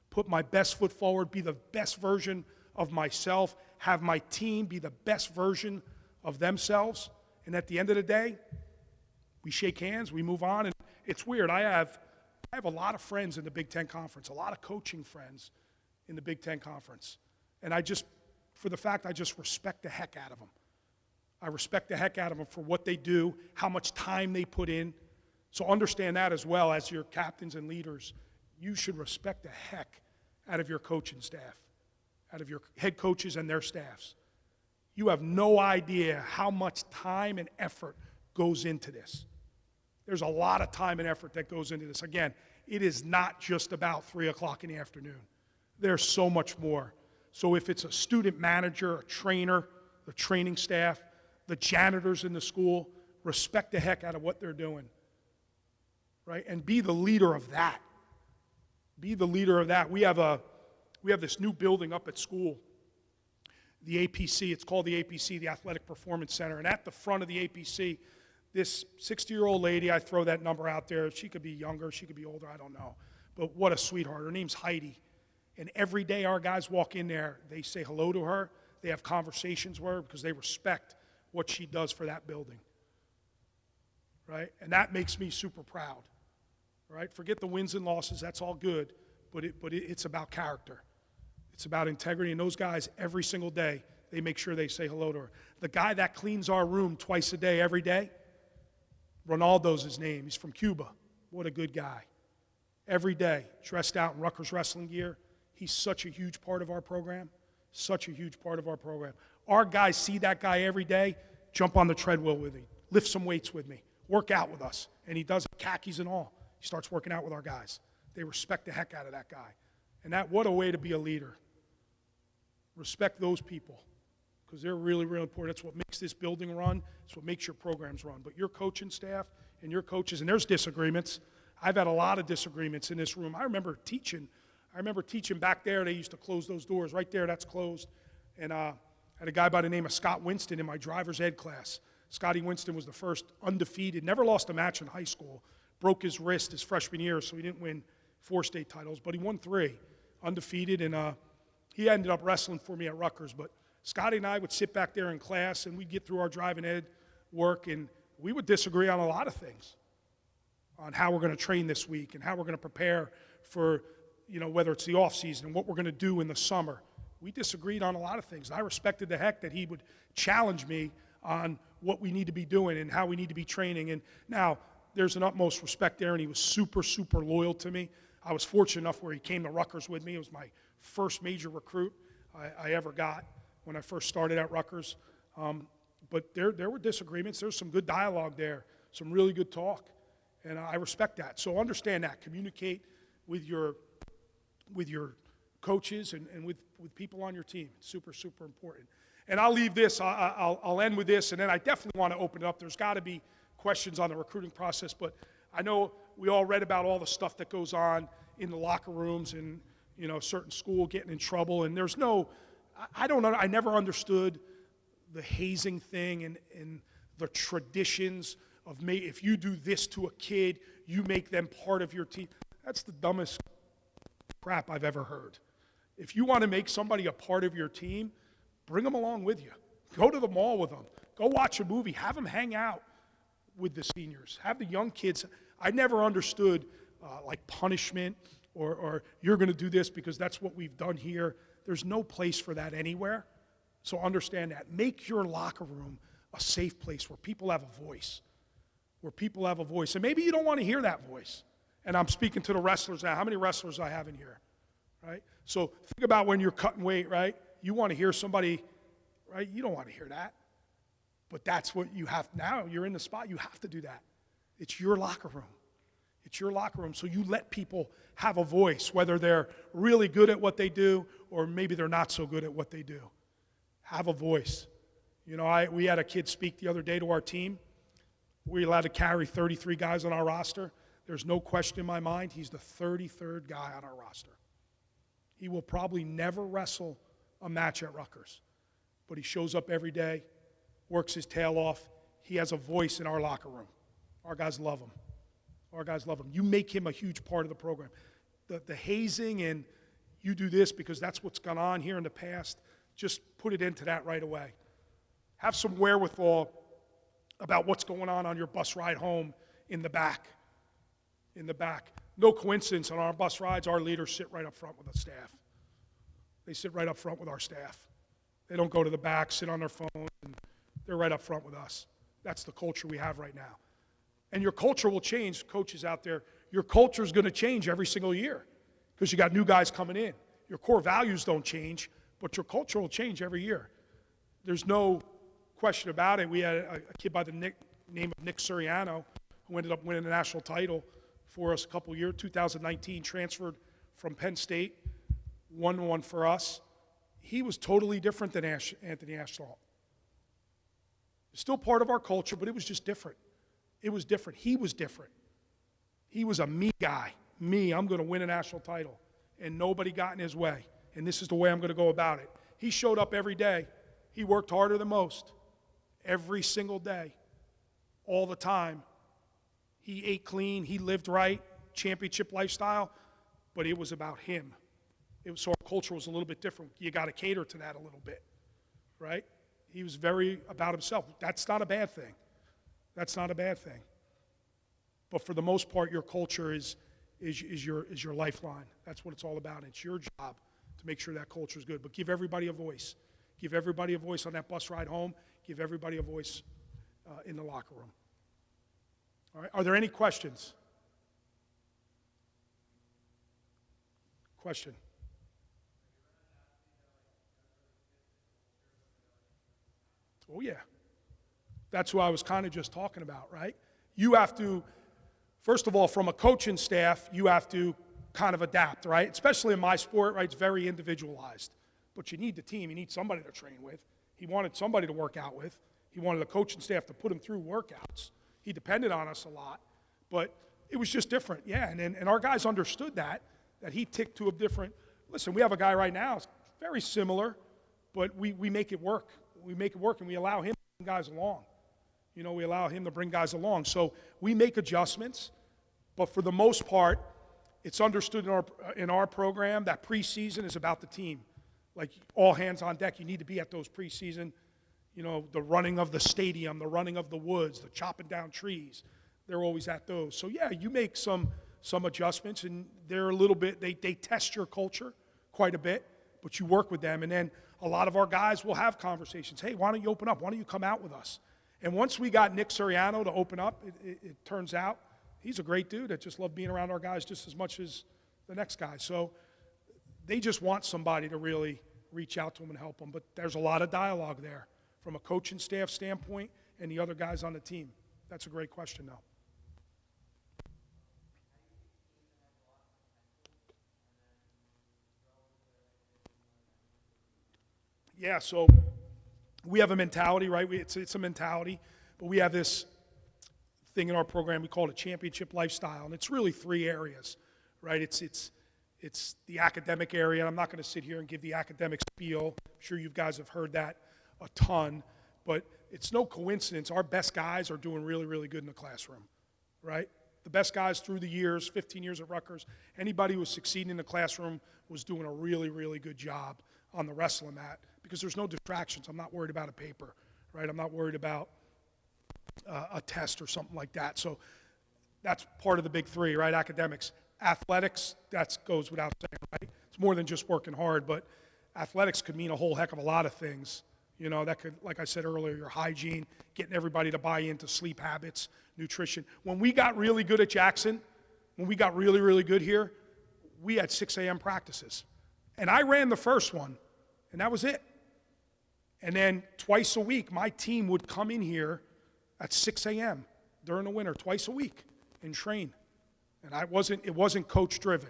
put my best foot forward, be the best version of myself, have my team be the best version of themselves. And at the end of the day, we shake hands, we move on. And it's weird. I have a lot of friends in the Big Ten Conference, a lot of coaching friends in the Big Ten Conference. And I just respect the heck out of them. I respect the heck out of them for what they do, how much time they put in. So understand that as well as your captains and leaders. You should respect the heck out of your coaching staff, out of your head coaches and their staffs. You have no idea how much time and effort goes into this. There's a lot of time and effort that goes into this. Again, it is not just about 3 o'clock in the afternoon. There's so much more. So if it's a student manager, a trainer, the training staff, the janitors in the school, respect the heck out of what they're doing, right? And be the leader of that. Be the leader of that. We have this new building up at school, the APC. It's called the APC, the Athletic Performance Center. And at the front of the APC, this 60-year-old lady, I throw that number out there. She could be younger, she could be older, I don't know. But what a sweetheart. Her name's Heidi. And every day our guys walk in there, they say hello to her. They have conversations with her because they respect what she does for that building, right? And that makes me super proud, right? Forget the wins and losses, that's all good, but it's about character. It's about integrity, and those guys, every single day, they make sure they say hello to her. The guy that cleans our room twice a day, every day, Ronaldo's his name. He's from Cuba. What a good guy. Every day, dressed out in Rutgers wrestling gear. He's such a huge part of our program. Such a huge part of our program. Our guys see that guy every day, jump on the treadmill with me, lift some weights with me, work out with us. And he does it, khakis and all. He starts working out with our guys. They respect the heck out of that guy. And what a way to be a leader. Respect those people, because they're really, really important. That's what makes this building run. It's what makes your programs run. But your coaching staff and your coaches, and there's disagreements. I've had a lot of disagreements in this room. I remember teaching back there. They used to close those doors. Right there, that's closed. And I had a guy by the name of Scott Winston in my driver's ed class. Scotty Winston was the first undefeated, never lost a match in high school. Broke his wrist his freshman year, so he didn't win 4 state titles, but he won 3, undefeated. And he ended up wrestling for me at Rutgers. But Scotty and I would sit back there in class, and we'd get through our driving ed work, and we would disagree on a lot of things, on how we're going to train this week and how we're going to prepare for, whether it's the off season and what we're going to do in the summer. We disagreed on a lot of things. I respected the heck that he would challenge me on what we need to be doing and how we need to be training. And now there's an utmost respect there, and he was super, super loyal to me. I was fortunate enough where he came to Rutgers with me. It was my first major recruit I ever got when I first started at Rutgers. But there were disagreements. There's some good dialogue there, some really good talk, and I respect that. So understand that. Communicate with your coaches and with people on your team. It's super, super important. And I'll leave this. I'll end with this, and then I definitely want to open it up. There's got to be questions on the recruiting process, but I know we all read about all the stuff that goes on in the locker rooms and, certain school getting in trouble, and I don't know, I never understood the hazing thing and the traditions of if you do this to a kid, you make them part of your team. That's the dumbest crap I've ever heard. If you want to make somebody a part of your team, bring them along with you. Go to the mall with them. Go watch a movie. Have them hang out with the seniors. Have the young kids. I never understood like punishment or you're going to do this because that's what we've done here. There's no place for that anywhere. So understand that. Make your locker room a safe place where people have a voice. Where people have a voice. And maybe you don't want to hear that voice. And I'm speaking to the wrestlers now. How many wrestlers I have in here? Right? So think about when you're cutting weight, right? You want to hear somebody, right? You don't want to hear that. But that's what you have now. You're in the spot. You have to do that. It's your locker room. It's your locker room. So you let people have a voice, whether they're really good at what they do or maybe they're not so good at what they do. Have a voice. You know, we had a kid speak the other day to our team. We're allowed to carry 33 guys on our roster. There's no question in my mind, he's the 33rd guy on our roster. He will probably never wrestle a match at Rutgers, but he shows up every day, works his tail off. He has a voice in our locker room. Our guys love him. Our guys love him. You make him a huge part of the program. The hazing and you do this because that's what's gone on here in the past, just put it into that right away. Have some wherewithal about what's going on your bus ride home in the back. In the back. No coincidence, on our bus rides, our leaders sit right up front with the staff. They sit right up front with our staff. They don't go to the back, sit on their phones, and they're right up front with us. That's the culture we have right now. And your culture will change, coaches out there. Your culture is going to change every single year because you got new guys coming in. Your core values don't change, but your culture will change every year. There's no question about it. We had a kid by the name of Nick Suriano who ended up winning the national title for us a couple years, 2019, transferred from Penn State, won one for us. He was totally different than Anthony Ashnault. Still part of our culture, but it was just different. It was different. He was different. He was a me guy. Me, I'm going to win a national title. And nobody got in his way. And this is the way I'm going to go about it. He showed up every day. He worked harder than most. Every single day. All the time. He ate clean. He lived right. Championship lifestyle. But it was about him. So our culture was a little bit different. You got to cater to that a little bit. Right? He was very about himself. That's not a bad thing. That's not a bad thing. But for the most part, your culture is your lifeline. That's what it's all about. It's your job to make sure that culture is good. But give everybody a voice. Give everybody a voice on that bus ride home. Give everybody a voice in the locker room. All right. Are there any questions? Question. Oh, yeah. That's what I was kind of just talking about, right? You have to, first of all, from a coaching staff, you have to kind of adapt, right? Especially in my sport, right? It's very individualized. But you need the team. You need somebody to train with. He wanted somebody to work out with. He wanted the coaching staff to put him through workouts. He depended on us a lot. But it was just different, yeah. And our guys understood that he ticked to a different, listen, we have a guy right now, it's very similar, but we make it work. We make it work, and we allow him to bring guys along. You know, we allow him to bring guys along. So we make adjustments, but for the most part, it's understood in our program that preseason is about the team. Like all hands on deck, you need to be at those preseason, you know, the running of the stadium, the running of the woods, the chopping down trees. They're always at those. So yeah, you make some adjustments, and they're a little bit, they test your culture quite a bit, but you work with them. And then a lot of our guys will have conversations. Hey, why don't you open up? Why don't you come out with us? And once we got Nick Suriano to open up, it turns out he's a great dude that just loved being around our guys just as much as the next guy. So they just want somebody to really reach out to them and help them. But there's a lot of dialogue there from a coaching staff standpoint and the other guys on the team. That's a great question, though. Yeah, so we have a mentality, right? It's a mentality, but we have this thing in our program we call it a championship lifestyle, and it's really three areas, right? It's the academic area. I'm not going to sit here and give the academic spiel, sure you guys have heard that a ton, but it's no coincidence our best guys are doing really, really good in the classroom, right? The best guys through the years, 15 years at Rutgers, anybody who was succeeding in the classroom was doing a really, really good job on the wrestling mat because there's no distractions. I'm not worried about a paper, right? I'm not worried about a test or something like that. So that's part of the big three, right? Academics. Athletics, that goes without saying, right? It's more than just working hard, but athletics could mean a whole heck of a lot of things. You know, that could, like I said earlier, your hygiene, getting everybody to buy into sleep habits, nutrition. When we got really good at Jackson, when we got really, really good here, we had 6 a.m. practices. And I ran the first one, and that was it. And then twice a week, my team would come in here at 6 a.m. during the winter, twice a week, and train. And it wasn't coach-driven.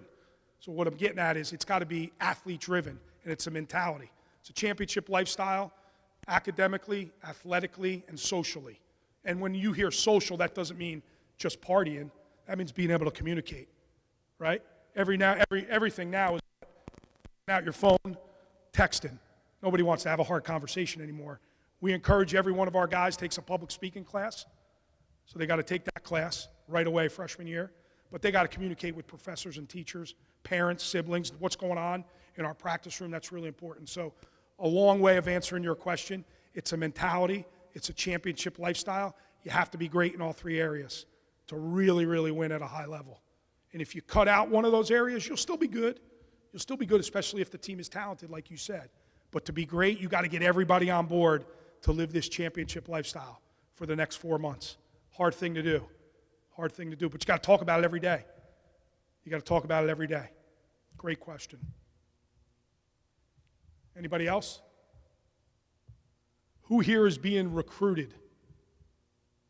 So what I'm getting at is it's got to be athlete-driven, and it's a mentality. It's a championship lifestyle, academically, athletically, and socially. And when you hear social, that doesn't mean just partying. That means being able to communicate, right? Everything now is out your phone, texting. Nobody wants to have a hard conversation anymore. We encourage every one of our guys takes a public speaking class, so they got to take that class right away freshman year. But they got to communicate with professors and teachers, parents, siblings, what's going on in our practice room. That's really important. So a long way of answering your question. It's a mentality. It's a championship lifestyle. You have to be great in all three areas to really, really win at a high level. And if you cut out one of those areas, you'll still be good. You'll still be good, especially if the team is talented, like you said. But to be great, you got to get everybody on board to live this championship lifestyle for the next 4 months. Hard thing to do. Hard thing to do, but you got to talk about it every day. You got to talk about it every day. Great question. Anybody else? Who here is being recruited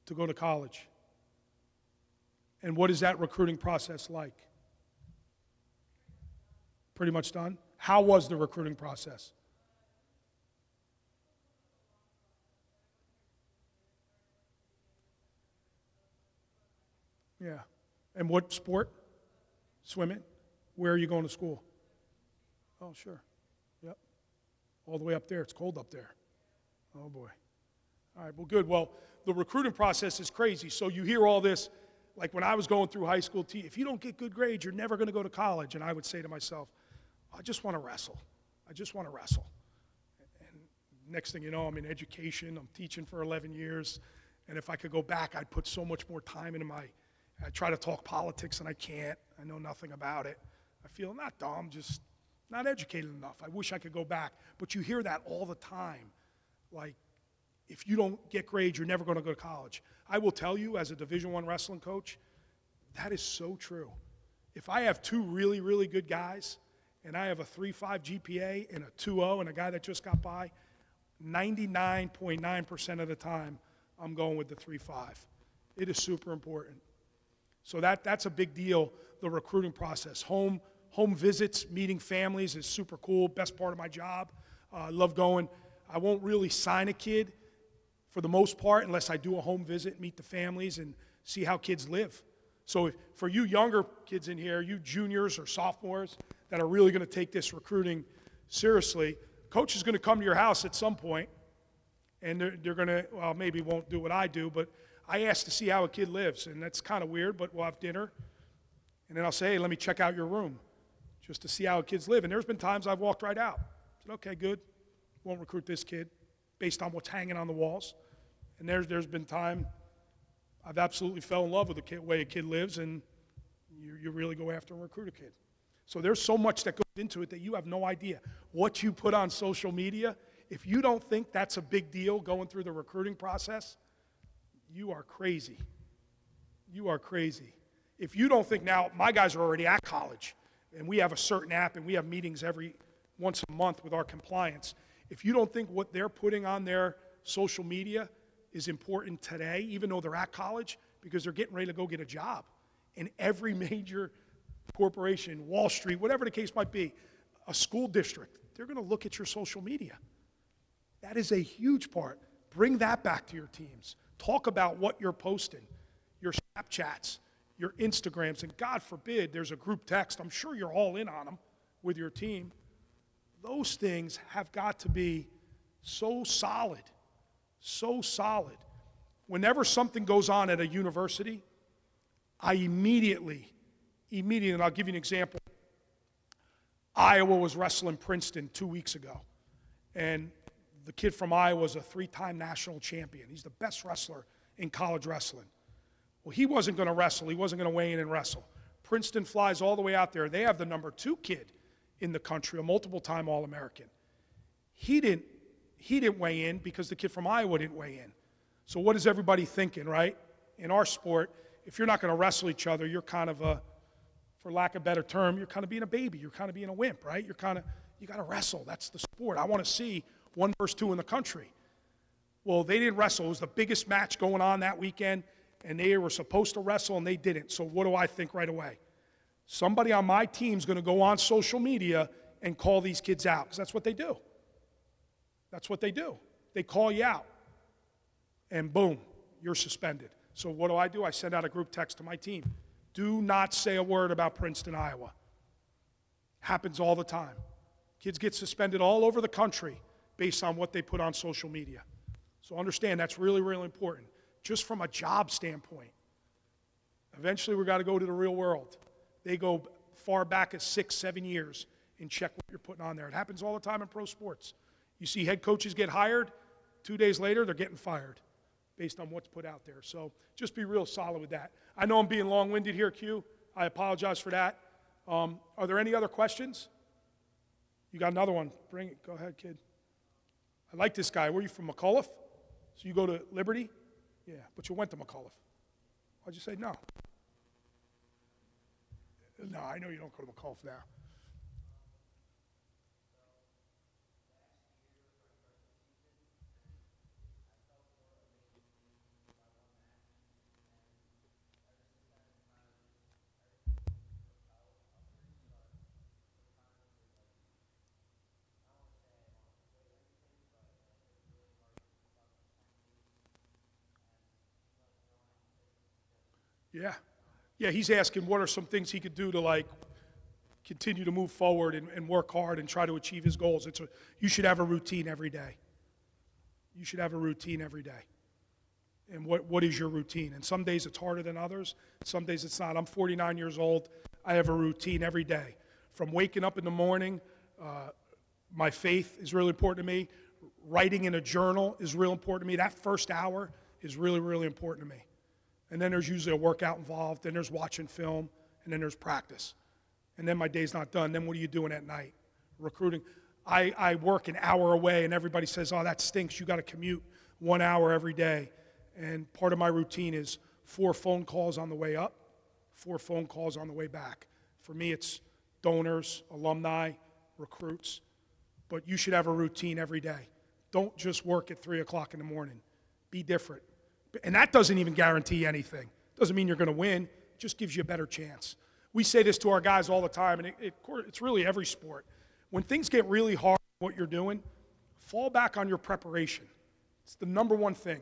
to go to college? And what is that recruiting process like? Pretty much done? How was the recruiting process? Yeah. And what sport? Swimming? Where are you going to school? Oh, sure. Yep. All the way up there. It's cold up there. Oh, boy. All right, well, good. Well, the recruiting process is crazy. So you hear all this, like when I was going through high school, if you don't get good grades, you're never going to go to college. And I would say to myself, I just want to wrestle. I just want to wrestle. And next thing you know, I'm in education. I'm teaching for 11 years. And if I could go back, I'd put so much more time into I try to talk politics, and I can't. I know nothing about it. I feel not dumb, just not educated enough. I wish I could go back. But you hear that all the time. Like, if you don't get grades, you're never going to go to college. I will tell you, as a Division I wrestling coach, that is so true. If I have two really, really good guys, and I have a 3.5 GPA and a 2.0 and a guy that just got by, 99.9% of the time, I'm going with the 3.5. It is super important. So that's a big deal, the recruiting process. Home visits, meeting families is super cool, best part of my job. I love going. I won't really sign a kid for the most part unless I do a home visit, meet the families, and see how kids live. So for you younger kids in here, you juniors or sophomores that are really going to take this recruiting seriously, coach is going to come to your house at some point, and they're going to, well, maybe won't do what I do, but I ask to see how a kid lives, and that's kind of weird, but we'll have dinner, and then I'll say, hey, let me check out your room, just to see how kids live. And there's been times I've walked right out. I said, okay, good. Won't recruit this kid based on what's hanging on the walls. And there's been time I've absolutely fell in love with the way a kid lives, and you really go after and recruit a kid. So there's so much that goes into it that you have no idea. What you put on social media, if you don't think that's a big deal going through the recruiting process, you are crazy. You are crazy. If you don't think, now, my guys are already at college, and we have a certain app, and we have meetings every once a month with our compliance. If you don't think what they're putting on their social media is important today, even though they're at college, because they're getting ready to go get a job. In every major corporation, Wall Street, whatever the case might be, a school district, they're going to look at your social media. That is a huge part. Bring that back to your teams. Talk about what you're posting, your Snapchats, your Instagrams, and God forbid there's a group text. I'm sure you're all in on them with your team. those things have got to be so solid, so solid. Whenever something goes on at a university, I immediately, and I'll give you an example. Iowa was wrestling Princeton 2 weeks ago, and the kid from Iowa was a 3-time national champion. He's the best wrestler in college wrestling. Well, he wasn't going to wrestle. He wasn't going to weigh in and wrestle. Princeton flies all the way out there. They have the number 2 kid in the country, a multiple-time All-American. He didn't weigh in because the kid from Iowa didn't weigh in. So what is everybody thinking, right? In our sport, if you're not going to wrestle each other, you're kind of a, for lack of a better term, you're kind of being a baby. You're kind of being a wimp, right? You got to wrestle. That's the sport. I want to see 1 versus 2 in the country. Well, they didn't wrestle. It was the biggest match going on that weekend, and they were supposed to wrestle, and they didn't. So what do I think right away? Somebody on my team's going to go on social media and call these kids out, because that's what they do. That's what they do. They call you out, and boom, you're suspended. So what do? I send out a group text to my team. Do not say a word about Princeton, Iowa. Happens all the time. Kids get suspended all over the country based on what they put on social media. So understand that's really, really important. Just from a job standpoint. Eventually we've got to go to the real world. They go far back as 6, 7 years and check what you're putting on there. It happens all the time in pro sports. You see head coaches get hired, 2 days later they're getting fired based on what's put out there. So just be real solid with that. I know I'm being long-winded here, Q. I apologize for that. Are there any other questions? You got another one. Bring it. Go ahead, kid. I like this guy. Where are you from, McAuliffe? So you go to Liberty? Yeah, but you went to McAuliffe. Why'd you say no? No, I know you don't go to McAuliffe now. Yeah, he's asking what are some things he could do to like continue to move forward and work hard and try to achieve his goals. You should have a routine every day. You should have a routine every day. And what is your routine? And some days it's harder than others. Some days it's not. I'm 49 years old. I have a routine every day. From waking up in the morning, my faith is really important to me. Writing in a journal is real important to me. That first hour is really, really important to me. And then there's usually a workout involved, then there's watching film, and then there's practice. And then my day's not done. Then what are you doing at night? Recruiting. I work an hour away, and everybody says, oh, that stinks. You got to commute 1 hour every day. And part of my routine is 4 phone calls on the way up, 4 phone calls on the way back. For me, it's donors, alumni, recruits. But you should have a routine every day. Don't just work at 3 o'clock in the morning. Be different. And that doesn't even guarantee anything. Doesn't mean you're going to win. It just gives you a better chance. We say this to our guys all the time, and it's really every sport. When things get really hard, what you're doing, fall back on your preparation. It's the number one thing.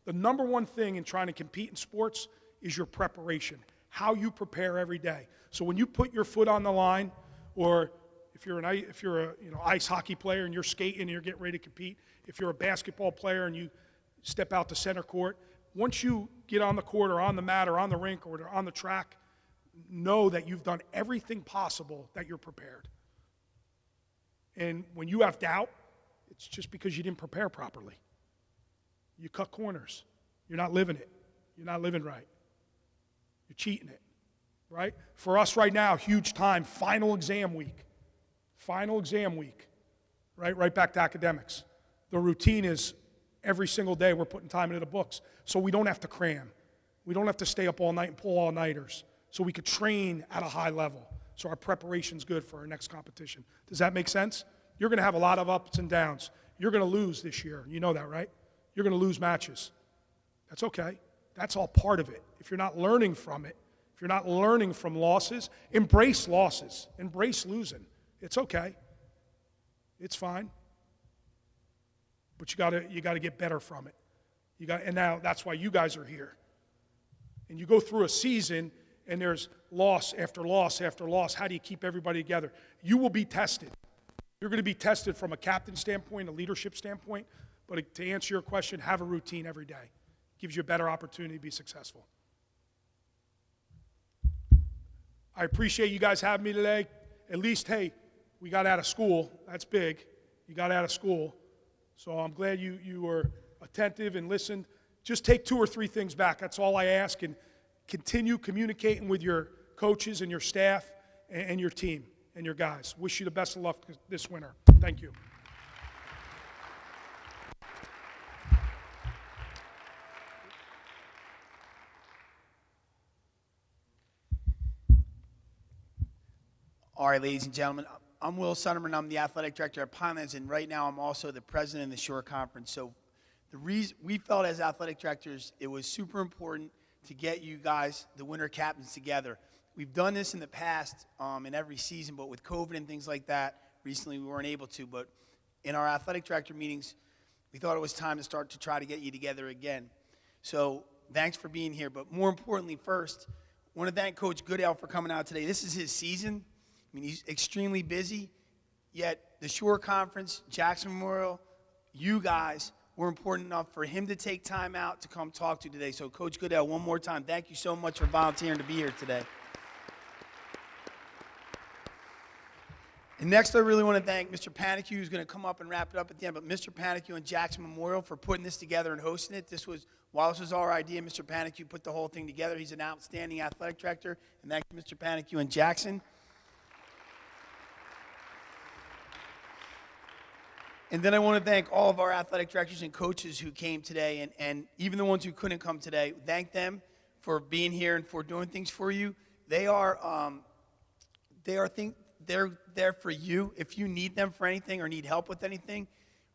The number one thing in trying to compete in sports is your preparation, how you prepare every day. So when you put your foot on the line, or if you're a ice hockey player and you're skating and you're getting ready to compete, if you're a basketball player and you step out to center court, once you get on the court or on the mat or on the rink or on the track, know that you've done everything possible that you're prepared. And when you have doubt, it's just because you didn't prepare properly. You cut corners. You're not living it. You're not living right. You're cheating it, right? For us right now, huge time, final exam week. Final exam week, right? Right back to academics. The routine is every single day we're putting time into the books so we don't have to cram. We don't have to stay up all night and pull all-nighters so we could train at a high level so our preparation's good for our next competition. Does that make sense? You're going to have a lot of ups and downs. You're going to lose this year. You know that, right? You're going to lose matches. That's okay. That's all part of it. If you're not learning from it, if you're not learning from losses, embrace losses. Embrace losing. It's okay. It's fine. But you got to get better from it. And now that's why you guys are here. And you go through a season and there's loss after loss after loss. How do you keep everybody together? You will be tested. You're going to be tested from a captain standpoint, a leadership standpoint, but to answer your question, have a routine every day. Gives you a better opportunity to be successful. I appreciate you guys having me today. At least, hey, we got out of school. That's big. You got out of school. So I'm glad you were attentive and listened. Just take 2 or 3 things back. That's all I ask. And continue communicating with your coaches and your staff and your team and your guys. Wish you the best of luck this winter. Thank you. All right, ladies and gentlemen, I'm Will Sunderman. I'm the athletic director at Pinelands, and right now I'm also the president of the Shore Conference. So the reason we felt as athletic directors it was super important to get you guys, the winter captains, together. We've done this in the past in every season, but with COVID and things like that, recently we weren't able to. But in our athletic director meetings, we thought it was time to start to try to get you together again. So thanks for being here. But more importantly, first, I want to thank Coach Goodale for coming out today. This is his season. I mean, he's extremely busy, yet the Shore Conference, Jackson Memorial, you guys were important enough for him to take time out to come talk to you today. So, Coach Goodale, one more time, thank you so much for volunteering to be here today. And next, I really want to thank Mr. Panicu, who's going to come up and wrap it up at the end, but Mr. Panicu and Jackson Memorial for putting this together and hosting it. While this was our idea, Mr. Panicu put the whole thing together. He's an outstanding athletic director, and thank you, Mr. Panicu and Jackson. And then I want to thank all of our athletic directors and coaches who came today, and even the ones who couldn't come today. Thank them for being here and for doing things for you. They're there for you. If you need them for anything or need help with anything,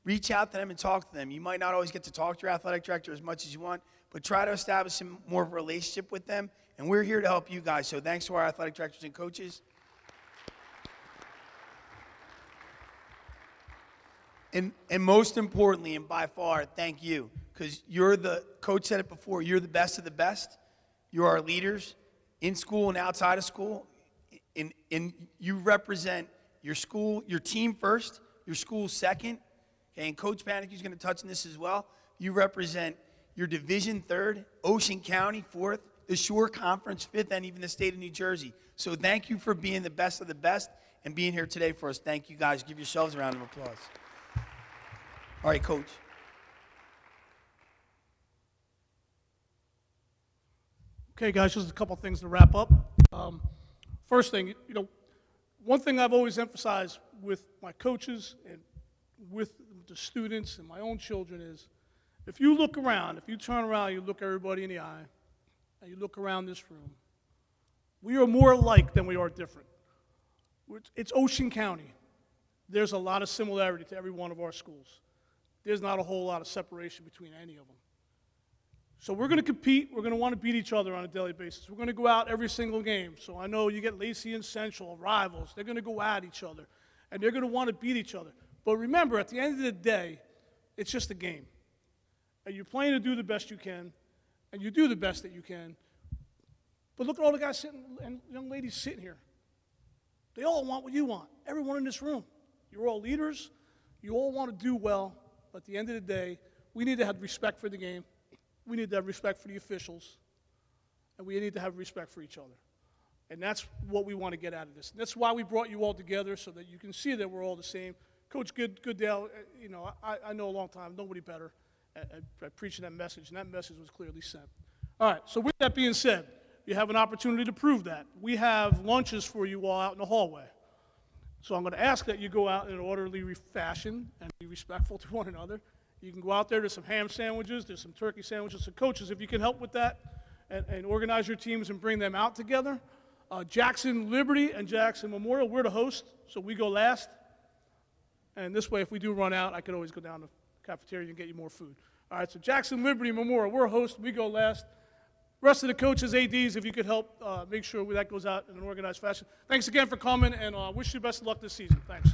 reach out to them and talk to them. You might not always get to talk to your athletic director as much as you want, but try to establish more of a relationship with them. And we're here to help you guys. So thanks to our athletic directors and coaches. And most importantly, and by far, thank you, because you're coach said it before, you're the best of the best. You're our leaders in school and outside of school. And you represent your school, your team first, your school second. Okay, and Coach Panicu is going to touch on this as well. You represent your division third, Ocean County fourth, the Shore Conference fifth, and even the state of New Jersey. So thank you for being the best of the best and being here today for us. Thank you, guys. Give yourselves a round of applause. All right, Coach. Okay, guys, just a couple things to wrap up. First thing, one thing I've always emphasized with my coaches and with the students and my own children is, if you look around, if you turn around, you look everybody in the eye, and you look around this room, we are more alike than we are different. It's Ocean County. There's a lot of similarity to every one of our schools. There's not a whole lot of separation between any of them. So we're going to compete. We're going to want to beat each other on a daily basis. We're going to go out every single game. So I know you get Lacey and Central, rivals. They're going to go at each other, and they're going to want to beat each other. But remember, at the end of the day, it's just a game. And you're playing to do the best you can, and you do the best that you can. But look at all the guys sitting and young ladies sitting here. They all want what you want, everyone in this room. You're all leaders. You all want to do well. But at the end of the day, we need to have respect for the game. We need to have respect for the officials. And we need to have respect for each other. And that's what we want to get out of this. And that's why we brought you all together, so that you can see that we're all the same. Coach Goodale, I know a long time, nobody better at preaching that message, and that message was clearly sent. All right, so with that being said, you have an opportunity to prove that. We have lunches for you all out in the hallway. So I'm going to ask that you go out in an orderly fashion and be respectful to one another. You can go out there. There's some ham sandwiches. There's some turkey sandwiches. So coaches, if you can help with that and organize your teams and bring them out together. Jackson Liberty and Jackson Memorial, we're the host, so we go last. And this way, if we do run out, I could always go down to the cafeteria and get you more food. All right, so Jackson Liberty Memorial, we're a host. We go last. Rest of the coaches, ADs, if you could help make sure that goes out in an organized fashion. Thanks again for coming, and wish you best of luck this season. Thanks.